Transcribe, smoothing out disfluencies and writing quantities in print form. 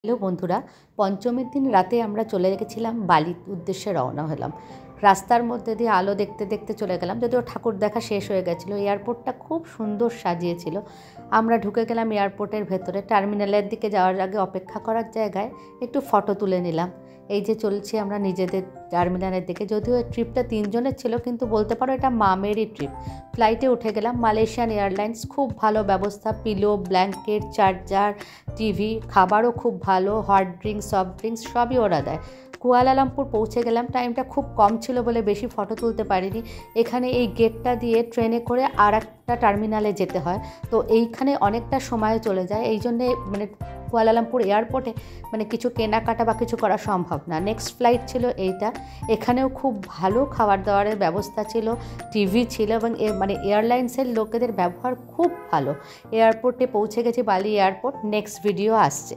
Hello বন্ধুরা, পঞ্চমীর দিন রাতে আমরা চলে গেছিলাম বালির উদ্দেশ্যে রওনা হলাম। রাস্তার মধ্যে দিয়ে আলো দেখতে দেখতে চলে গেলাম, যদিও ঠাকুর দেখা শেষ হয়ে গেছিলো। এয়ারপোর্টটা খুব সুন্দর সাজিয়েছিল। আমরা ঢুকে গেলাম এয়ারপোর্টের ভেতরে। টার্মিনালের দিকে যাওয়ার আগে অপেক্ষা করার জায়গায় একটু ফটো তুলে নিলাম। এই যে চলছি আমরা নিজেদের টার্মিনালের দিকে। যদিও এই ট্রিপটা 3 জনের ছিল, কিন্তু বলতে পারো এটা মামেরই ট্রিপ। ফ্লাইটে উঠে গেলাম। মালয়েশিয়ান এয়ারলাইন্স, খুব ভালো ব্যবস্থা, পিলো, ব্ল্যাঙ্কেট, চার্জার, টিভি, খাবারও খুব ভালো, হট ড্রিঙ্কস, সফট ড্রিঙ্কস সবই ওরা দেয়। কুয়ালালামপুর পৌঁছে গেলাম। টাইমটা খুব কম ছিল বলে বেশি ফটো তুলতে পারিনি। এখানে এই গেটটা দিয়ে ট্রেনে করে আর একটা টার্মিনালে যেতে হয়, তো এইখানে অনেকটা সময় চলে যায়। এই জন্যে কুয়ালালামপুর এয়ারপোর্টে কিছু কেনাকাটা বা কিছু করা সম্ভব না। নেক্সট ফ্লাইট ছিল এইটা। এখানেও খুব ভালো খাবার দাবারের ব্যবস্থা ছিল, টিভি ছিল এবং এয়ারলাইন্সের লোকেদের ব্যবহার খুব ভালো। এয়ারপোর্টে পৌঁছে গেছি, বালি এয়ারপোর্ট। নেক্সট ভিডিও আসছে।